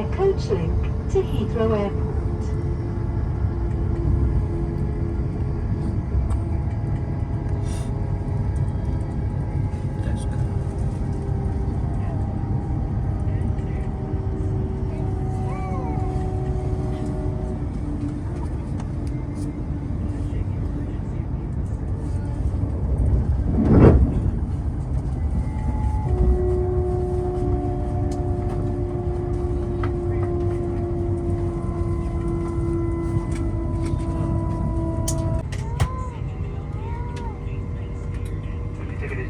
via coach link to Heathrow Airport.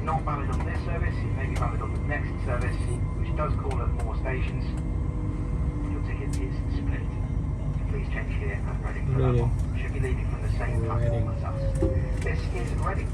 Not valid on this service, it may be valid on the next service, which does call at more stations. Your ticket is split. Please change here at Reading for that one. Should be leaving from the same platform as us. This is Reading.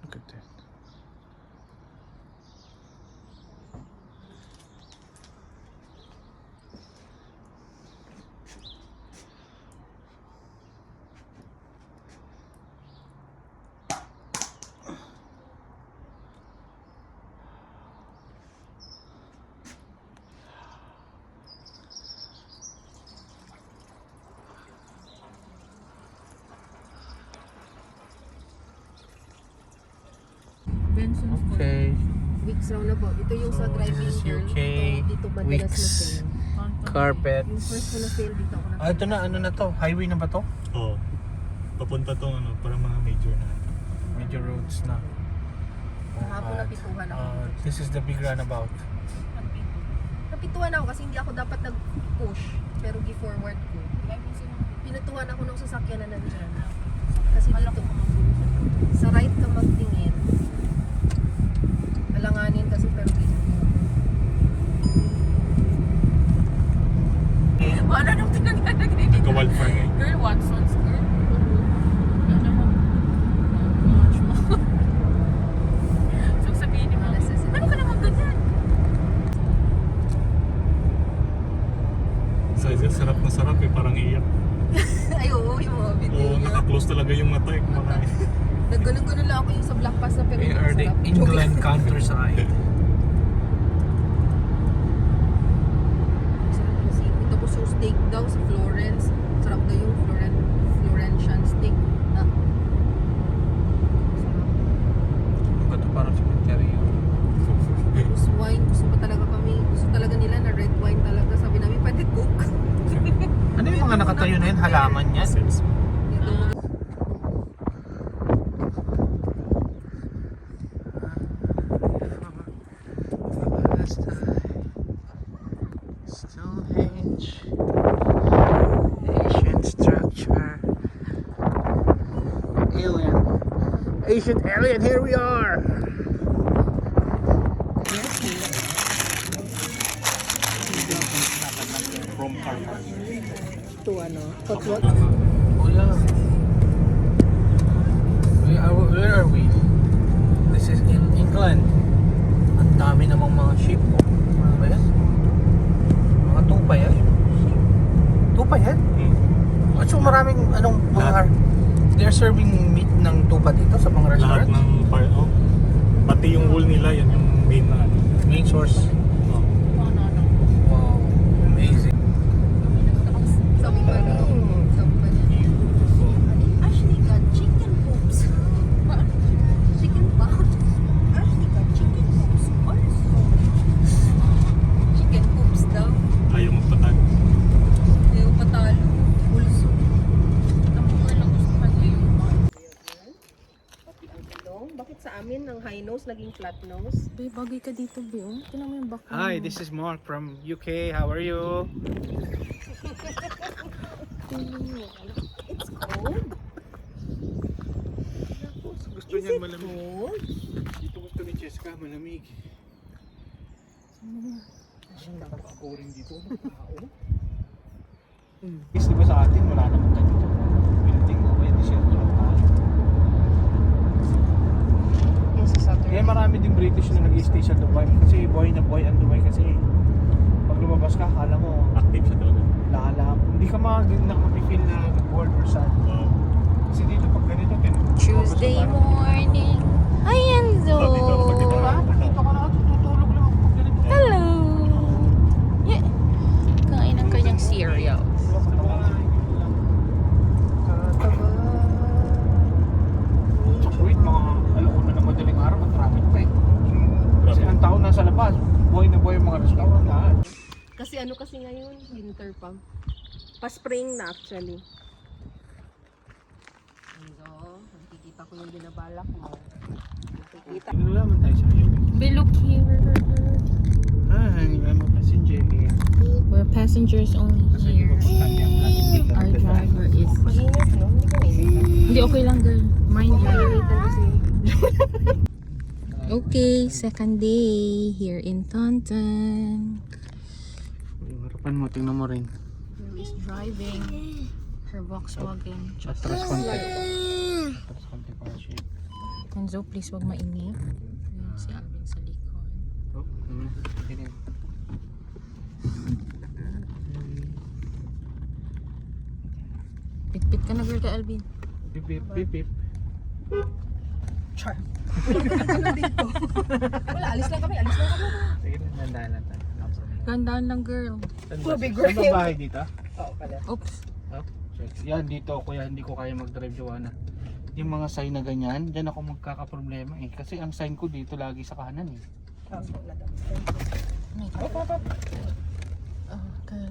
Look at that. Okay. Weeks roundabout. Ito yung sa So, driving this is girl. UK Dito madalas Weeks. na-sale. Carpets. Yung first ko na-sale dito ako Ah, ito na, ano na to? Highway na ba to? Oo. Papunta tong ano, para mga major na. Major roads na. Kahapon napituhan ako. This is the big runabout. Napituhan ako kasi hindi ako dapat nag-push. Pero gi-forward ko. Pinatuhan ako ng sasakyan na nandiyan. Kasi dito, sa right ka magtingin. Alanganin kasi pero dito. Paano nung tinaglalagay dito? Nagka-wildfire ngayon. Girl, Watson's girl. So sabihin ni Mama, ano ka naman ganyan? Sarap na sarap eh, parang iyak. Ay, oo, yung mga video Oo, niya. naka-close talaga yung mata eh, kumakain. Nagganun-ganun lang ako yung sa Black Pass na pero We hindi are the masarap. England countryside. Sarap kasi. Tapos yung steak daw sa Florence. Sarap daw yung Florentian steak. Ah. Sarap. Ito parang cemetery yun. Tapos wine. Gusto pa talaga kami. Gusto talaga nila na red wine talaga. Sabi namin, pwede cook. Ano yung mga nakatayo na yun? Halaman yan? Dito mga Stonehenge, ancient structure, ancient alien, here we are! From Carpet. to ano. Cotswold. Oh yeah. Where are we? This is in England. Ang dami namang mga ship. Ano ba yan? Mga tupa yan? Tupa yan? Hmm. At so maraming anong mga... Lahat. They're serving meat ng tupa dito sa mga Lahat restaurant? ng pati yung wool nila, yan yung main na ano. Main source. Oh. Wow, amazing. Sabi pa rin. Sabi pa rin. Ashley got chicken hoops. Chicken pops. Ashley got chicken hoops. Also. Chicken hoops daw. Ayaw magpatag. Hindi ko patalo. Pulso. Pati ang talong. Bakit sa amin ang high nose naging flat nose? Babe, bagay ka dito, Be. Oh. Tingnan mo yung back mo. Hi, this is Mark from UK. How are you? It's cold. Gusto Is niya it malamig. cold? Dito gusto ni Jessica malamig. Nakaka-boring dito. Guys, di ba sa atin wala naman ganito? Building mo, may disyerto lang tayo. Yes, sa Saturday. Kaya marami din British na nag-stay sa Dubai. Kasi buhay na buhay ang Dubai kasi. Pag lumabas ka, akala mo, Active siya talaga. lahalap. Hindi ka makapifeel na bored or sad. Kasi dito pag ganito, Tuesday morning. Hi, Enzo. Dito ako dito. Dito ka na, tutulog lang ako pag ganito. Hello. Yeah. Kain ng kanyang cereal. Wait, mga alauna na madaling araw, mag-traffic pa eh. Kasi ang tao nasa labas, buhay na buhay ang mga restaurant lahat. Kasi ano kasi ngayon, winter pa. Pa-spring na actually. So, nakikita ko yung binabalak mo. Nakikita. Wala man tayo sa highway. Be, look here. Ay, I'm a passenger here. We're passengers only here. Our driver is... Mainit, no? Hindi ko mainit. Hindi, okay lang, girl. Mind you. Mainitan kasi. Okay, second day here in Taunton. Yung harapan mo, tingnan mo rin. Who is driving her Volkswagen? Atras konti. Atras konti para siya. Enzo, please wag mainip. Ayan, si Alvin sa likod. Oh, ganyan. Pit-pit ka na, girl, ka Alvin. Pip, pip, pip, pip. Char. Wala, alis lang kami. Sige na, dandahan lang tayo. Gandaan lang, girl. Saan ba bahay dito? Oo pala. Oops. Oh, yan dito kuya, hindi ko kaya mag-drive Joanna. Yung mga sign na ganyan, diyan ako magkakaproblema eh. Kasi ang sign ko dito lagi sa kanan eh. Oh, okay.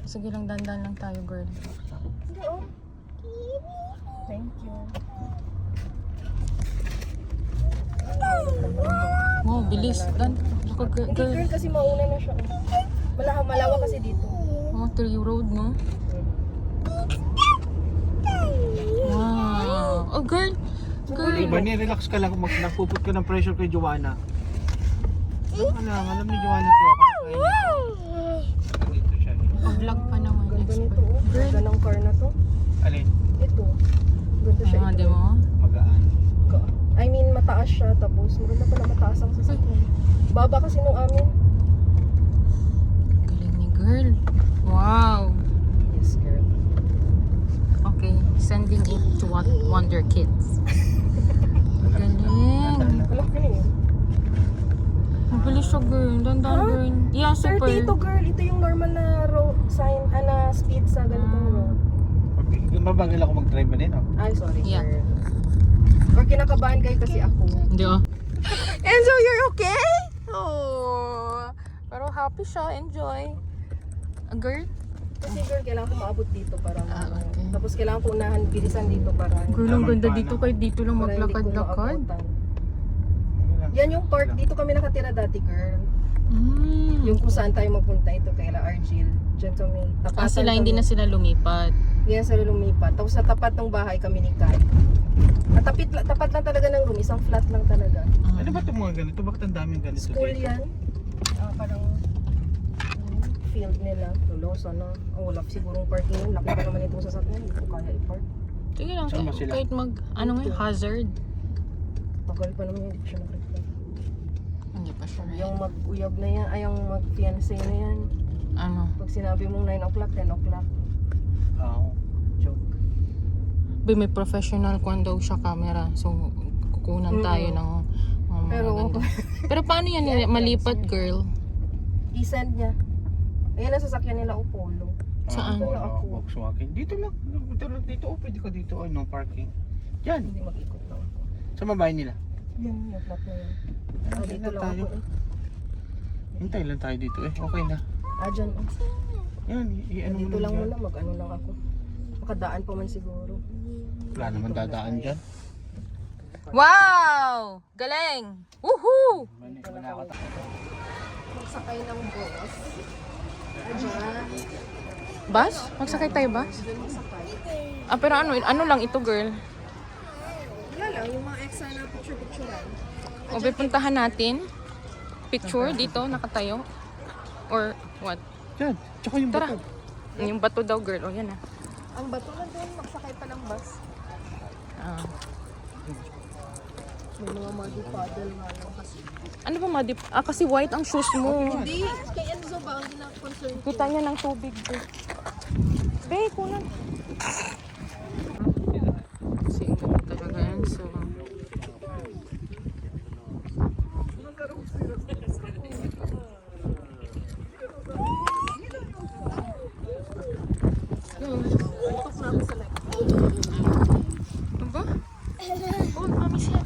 Sige lang, dandan lang tayo, girl. Hindi, oh. Thank you. Wow, bilis. Ako, Hindi, girl. girl, kasi mauna na siya. Malawa kasi dito. Oh, 3 road, no? Wow. Oh, girl. Girl. Diba, relax ka lang, nagpuput ka ng pressure kay Joanna. Alam ni Joanna to. Dito siya. Vlog pa naman. Ganda Expert. nito, oh. Girl. Ganda ng car na to. Alin? Ito. Ganda siya. Ah, ito. di mo? Magaan. I mean, mataas siya. Tapos, maganda pala mataas ang sasakyan. Baba kasi nung amin. Galing ni girl. Wow. Yes, girl. Okay, sending it to Wonder Kids. Galing. Alam ko na yun. Mabilis siya, girl. Dandan, Huh? girl. Yeah, 30 super. ito, girl. Ito yung normal na road sign, na speed sa ganitong road. Mabagal ako mag-drive din, oh. Ay, sorry, Yeah. girl. Or kinakabahan kayo kasi ako. Hindi, oh. Enzo, you're okay? Oh. Pero happy siya. Enjoy. A girl? Kasi girl, kailangan ko maabot dito para okay. tapos kailangan ko unahan, bilisan dito para Girl, ang ganda dito. Kahit dito lang para hindi ko maglakad-lakad. maabutan. Yan yung part, dito kami nakatira dati, girl. Mm. Yung kung saan tayo magpunta ito kay La Argil. Diyan kami. Tapatan Sila, hindi na sila lumipat. Hindi na sila lumipat. Tapos sa tapat ng bahay kami ni Kai. At tapat lang talaga ng room. Isang flat lang talaga. Ano ba itong mga ganito? Bakit ang daming ganito? School dito? yan. Parang field nila. Lolo, sana. Oh, wala sigurong parking. Laki pa naman itong sasakyan. Hindi ko kaya i-park. Sige lang. Saan ba sila? Kahit ano nga, hazard. Tagal pa naman yun. Hindi ko siya nag-reply. Hindi pa siya Yung right. mag-uyab na yan. Ay, yung mag-fiancé na yan. Ano? Pag sinabi mong 9 o'clock, 10 o'clock. Oo. Joke. may professional kung daw siya camera. So, kukunan tayo ng mga Pero, maganda. Pero paano yan malipat, girl? i-send niya. Ayan ang sasakyan nila, Upolo. Saan? Wala ako. Volkswagen. Dito lang. Dito. Oh, pwede ka dito. Ay, no parking. Diyan. Hindi mag-ikot na ako. Sa babae nila. Yan, yung flat na yan. Ah, dito lang tayo. ako eh. Hintay lang tayo dito eh. Okay na. Ah, dyan. Yan. I-ano mo Dito lang dyan. muna, mag-ano lang ako. Makadaan pa man siguro. Wala naman dadaan dyan. Wow! Galing! Woohoo! Magsakay ng bus. Diyan. Bus? Magsakay tayo bus? Ah, pero ano lang ito, girl? Wala lang, yung mga extra na picture-picture lang. O, puntahan natin. Picture dito, nakatayo. Or what? Dyan. Tsaka yung Tara. bato. Yung bato daw, girl. O, yan ah. Ang bato na doon, magsakay pa ng bus. Ah. May mga muddy puddle nga lang kasi. Ano ba, Madip? Ah, kasi white ang shoes mo. Hindi, kay Enzo ba ang gina-concern ko? Kita niya ng tubig, girl. Be, kunan. Kasi ito talaga yan, so... Aba? Oh, mami siya.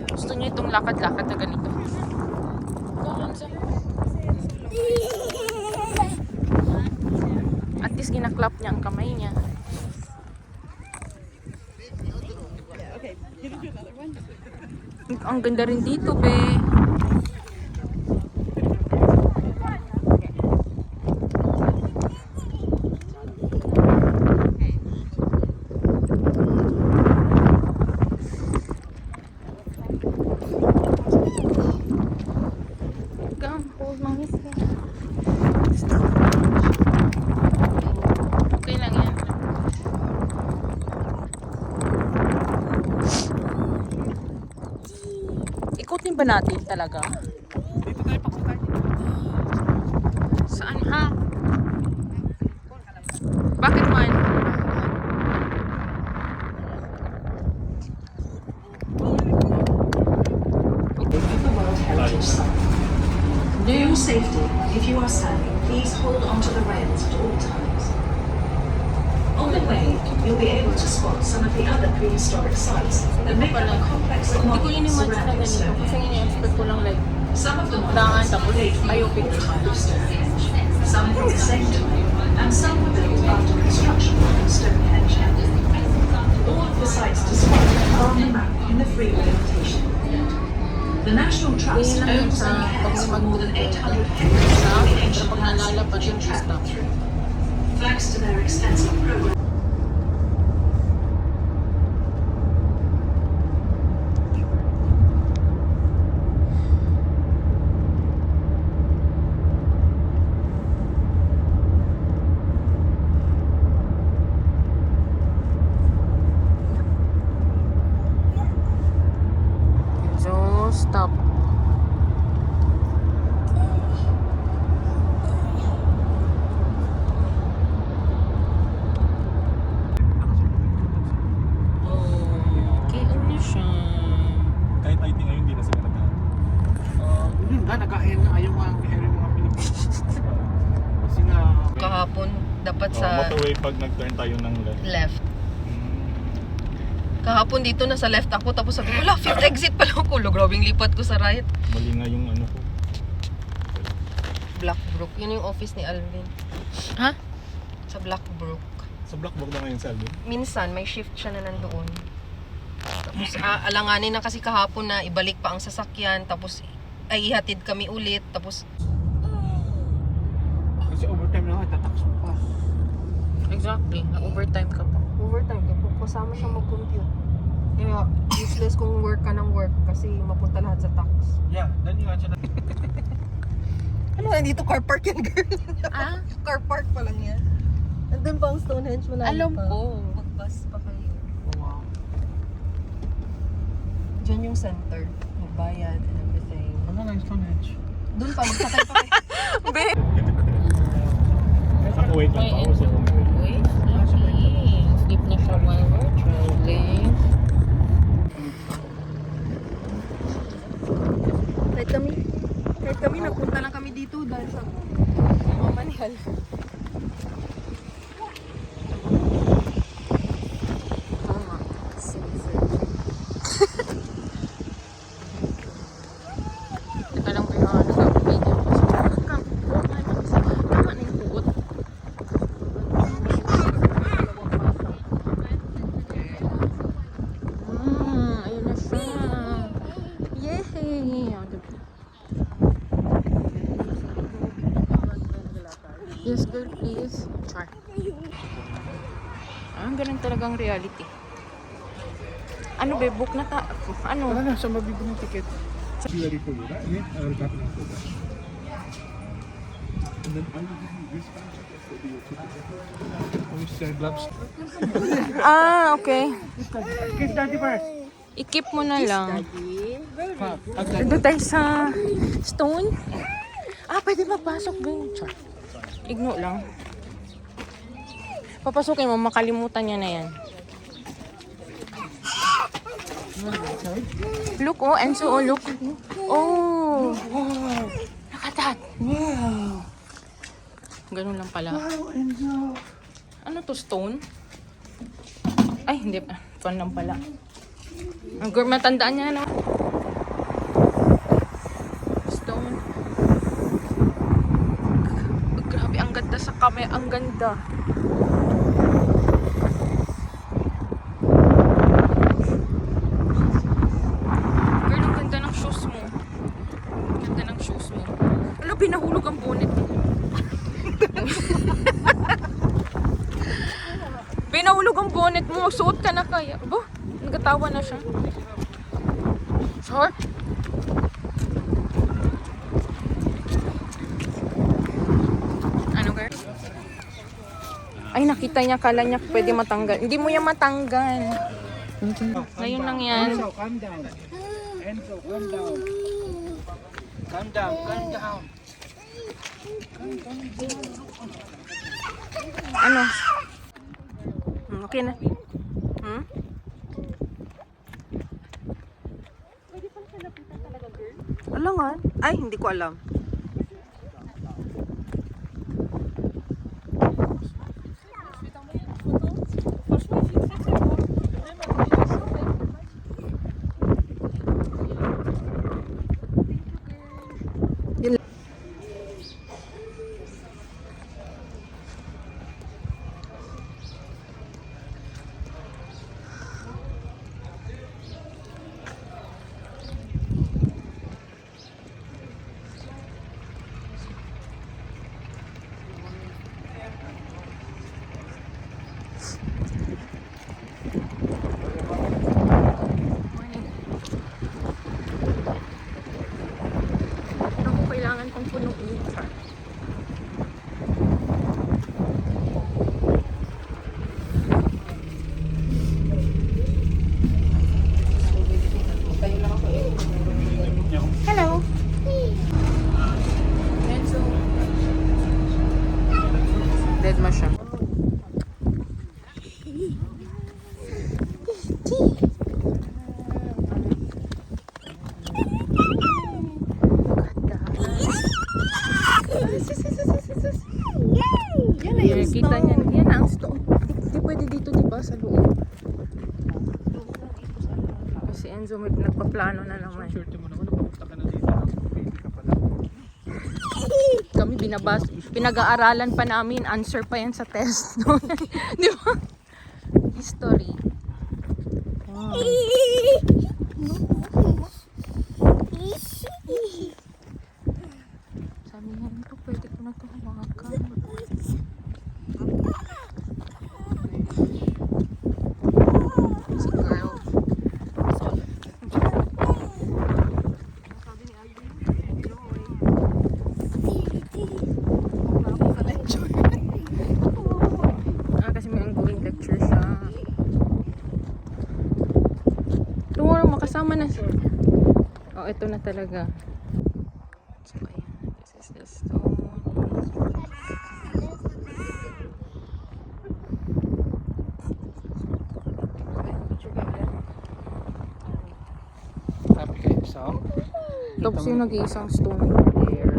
Gusto niya itong lakad-lakad na ganito. At least ginaklap niya ang kamay niya. Ang ganda rin dito, be. Come, hold mommy's hand. Okay lang yan. Ikutin ba natin talaga? Dito tayo pagsakay. Saan ha? Bakit man? The World Heritage Site. For your safety, if you are standing, please hold onto the rails at all times. On the way, you'll be able to spot some of the other prehistoric sites that make up a complex of Hindi ko monuments inimagine na surrounding ganito. Kasi Stonehenge. in-expect ko lang like, Some of the Daan, monuments tapos were built ayaw before the picture. time of Stonehenge, some from the same time, and some were built after construction work on Stonehenge. All of the sites described are on the map in the freeway invitation. The National Trust Yun lang owns sa and cares for more than 800 hectares sa of the pero ancient pag landscape nalalapad which yung you'll travel stop. through. Thanks to their extensive program. So, stop. Okay, ano siya? Kahit IT ngayon, hindi na sila nag-ano. Yun nga, nag-air na. Ayaw nga ang air yung mga Pilipinas. Kasi nga... Kahapon, dapat sa Motorway pag nag-turn tayo ng left. left. Kahapon dito nasa left ako, tapos sabi ko, la, fifth exit pala ako. Grabing lipat ko sa right. Mali nga yung ano ko. Blackbrook. Yun yung office ni Alvin. Ha? Sa Blackbrook. Sa Blackbook na ngayon, Salvin. Minsan, may shift siya na nandoon. Tapos alanganin na kasi kahapon na ibalik pa ang sasakyan. Tapos ay ihatid kami ulit. Tapos Kasi overtime na nga, tatakso pa. Exactly. Na-overtime ka pa. overtime. Kapag kasama siya mag-compute. Kaya useless kung work ka ng work kasi mapunta lahat sa tax. Yeah, dahil nga siya na... Ano, nandito car park yan, girl. Ah? Car park pa lang yan. Andun pa ang Stonehenge, malayo Alam pa. ko. Mag-bus pa kayo. Oh, wow. Diyan yung center. Magbayad and everything. Ano nga yung Stonehenge? Doon pa, magsakay pa kayo. Be! Saka wait lang pa. Kasi Wait, sleep na siya while we're traveling. Kahit kami nagpunta lang kami dito dahil sa mamanihal. Tama. Teka lang ba yung nag-video ko sa tama na yung pugot. Ayun na siya. Yay! Yes, girl, please. Char. Ang ganun talagang reality. Ano, be, book na ta... Ano? Wala na, saan mabibili ng ticket? be ready for you, right? Yeah, I'll back it up. And then I will give you this voucher for your ticket. Kung siya gloves. Ah, okay. Kiss daddy first. I-keep mo na lang. Ha, Doon tayo sa stone. Ah, pwede magpasok din. Char. Igno lang. Papasukin mo, makalimutan niya na yan. Look, oh, Enzo, oh, look. Oh! Wow! Nakatat! Wow! Ganun lang pala. Wow, Enzo. Ano to, stone? Ay, hindi. Fun lang pala. Ang girl, matandaan niya, no? Stone. Grabe, ang ganda sa kamay. Ang ganda. Girl, ang ganda ng shoes mo. Ang ganda ng shoes mo. Alam, pinahulog ang bonnet. Pinahulog ang bonnet mo. Magsuot ka na kaya. Aba, nagatawa na siya. Sure? Ano, girl? Ay, nakita niya. Kala niya pwede matanggal. Hindi mo yan matanggal. Ngayon lang yan. Enzo, calm down. Enzo, calm down. Calm down, calm down. Ano? Okay na. Alam nga. Ay, hindi ko alam. Ako, kailangan kong punuin. Hello. Enzo. Dead ma siya. Kita niya. Yan na ang stone. Di pwede dito, di ba? Sa loob. Kasi Enzo may nagpaplano na naman. Sure mo naman, napapunta ka na dito. Baby ka pala. Kami pinag-aaralan pa namin. Answer pa yan sa test. No? Di ba? History. Wow. Sabi niya, ito pwede ko na ito hawakan. Si girl. Kasi may ongoing lecture siya. Tomorrow makasama na siya. Oh, ito na talaga. So, ayan. This is the stone. malapit kayo. So, Tapos kita yung mo- nag-iisang stone barrier.